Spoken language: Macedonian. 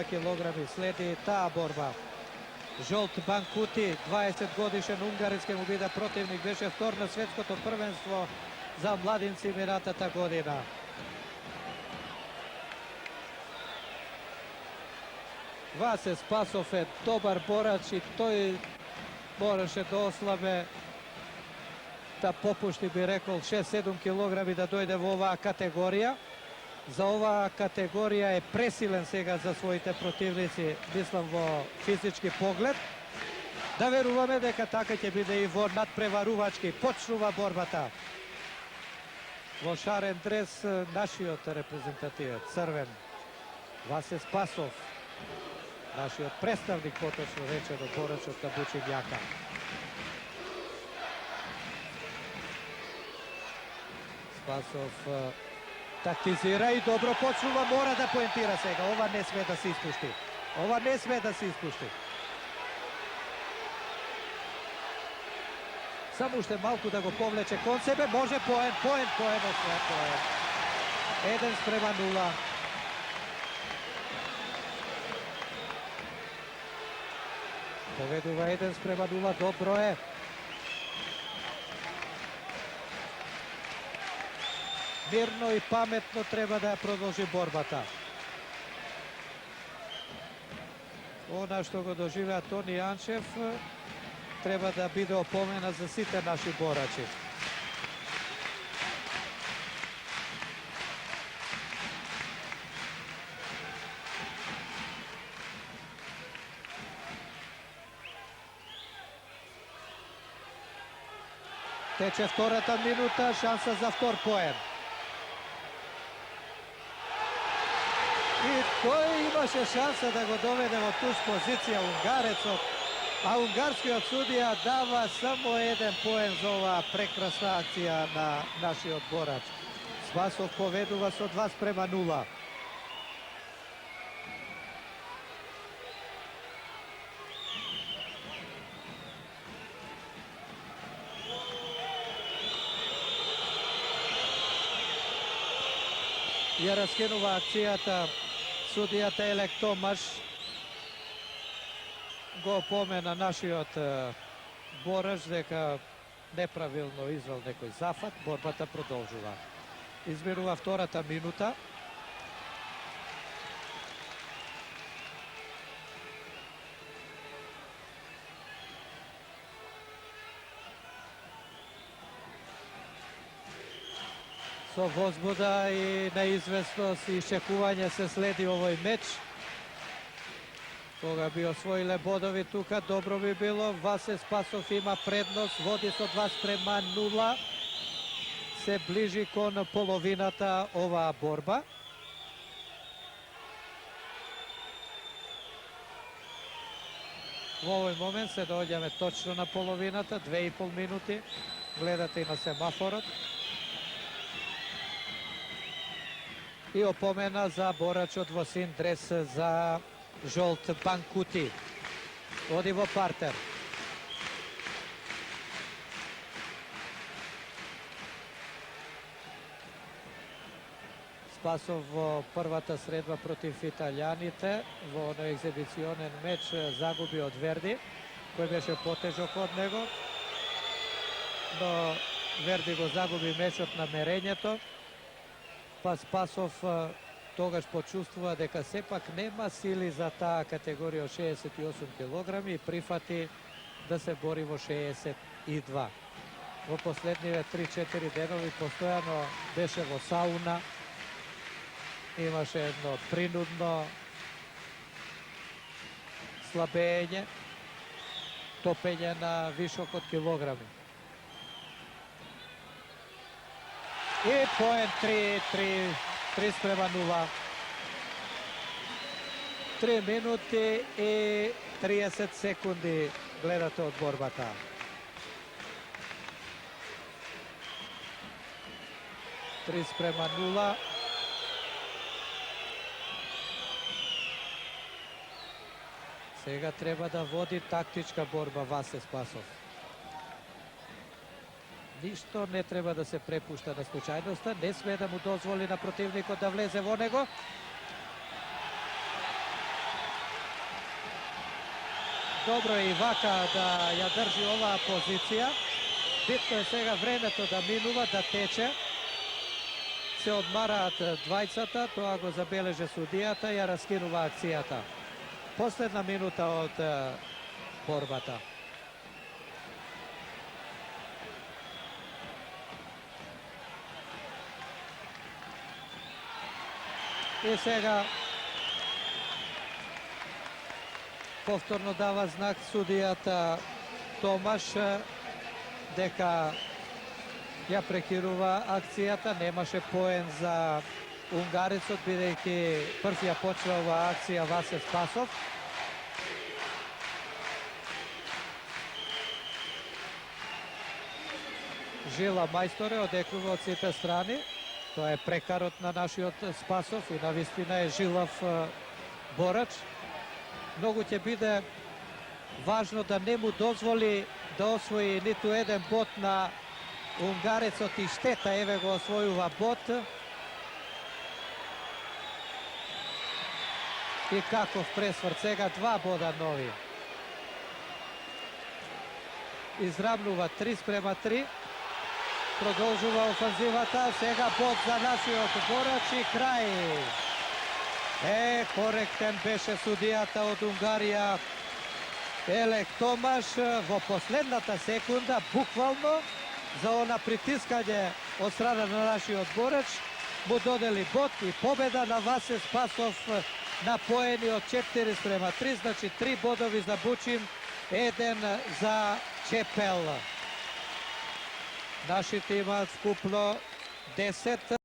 килограми. Следи таа борба. Жолт Банкути, 20 годишен унгарец, ке му биде противник, беше втор на светското првенство за младинци минатата година. Васе Спасов е добар борач и тој мораше да ослабе, да попушти, би рекол, 6-7 килограми да дојде во оваа категорија. За оваа категорија е пресилен сега за своите противници, мислам во физички поглед. Да веруваме дека така ќе биде и во надпреварувачки. Почнува борбата. Во шарен дрес нашиот репрезентативец, црвен, Васе Спасов, нашиот представник, поточно речено, борачот на Бучињака. Спасов тактизира и добро почнува, мора да поентира сега. Ова не сме да се испушти. Ова не сме да се испушти. Само уште малку да го повлече кон себе, може поен, освоен поен. 1:0. Поведува 1:0, добро е. Мирно и паметно треба да ја продолжи борбата. Она што го доживеа Тони Јанчев треба да биде опомена за сите наши борачи. Тече втората минута, шанса за втор поен. И тој имаше шанса да го доведе во туж позиција унгарецот, а унгарскиот судија дава само 1 поен за оваа прекрасна акција на нашиот борач. Спасов поведува со 2:0. Ја раскинува акцијата судијата Елек Томаш, го помена нашиот борач дека неправилно извел некој зафат. Борбата продолжува. Изминува втората минута. Со возбуда и неизвестност и чекување се следи овој меч. Кога би освоиле бодови тука, добро би било. Васе Спасов има предност, води со 2:0. Се ближи кон половината оваа борба. Во овој момент се доаѓаме точно на половината, 2,5 минути. Гледате и на семафорот. И опомена за борачот во син дрес за Жолт Банкути. Оди во партер. Спасов во првата средба против италијаните, во оној екзибиционен меч загуби од Верди, кој беше потежок од него, но Верди го загуби мечот на мерењето. Па Спасов тогаш почувствува дека сепак нема сили за таа категорија 68 килограми и прифати да се бори во 62. Во последниве 3-4 денови постојано беше во сауна, имаше едно принудно слабење, топење на вишок од килограми. И поен 3:0. 3 минути и 30 секунди гледате од борбата. Три спрема 0. Сега треба да води тактичка борба Васе Спасов. Ништо не треба да се препушта на случајноста, не смее да му дозволи на противникот да влезе во него. Добро е и вака да ја држи оваа позиција. Битно е сега времето да минува, да тече. Се одмараат двајцата, тоа го забележа судијата, ја раскинува акцијата. Последна минута од борбата. И сега повторно дава знак судијата Томаш дека ја прекинува акцијата. Немаше поен за унгарецот, бидејќи прв ја почва оваа акција Васе Спасов. Жила мајсторе одекнува од сите страни. Тоа е прекарот на нашиот Спасов и навистина е жилав борач. Многу ќе биде важно да не му дозволи да освои ниту еден бот на унгарецот и штета, еве го освојува бот. И каков пресврт, сега 2 бода нови. Изравнува 3:3. Продолжува офанзивата, сега бот за нашиот борач и крај. Коректен беше судијата од Унгарија Елек Томаш во последната секунда, буквално за она притискање од страна на нашиот борач, му додели бот и победа на Васе Спасов на поени од 4:3, значи 3 бодови за Бучин, 1 за Чепел. Нашите имаат вкупно 10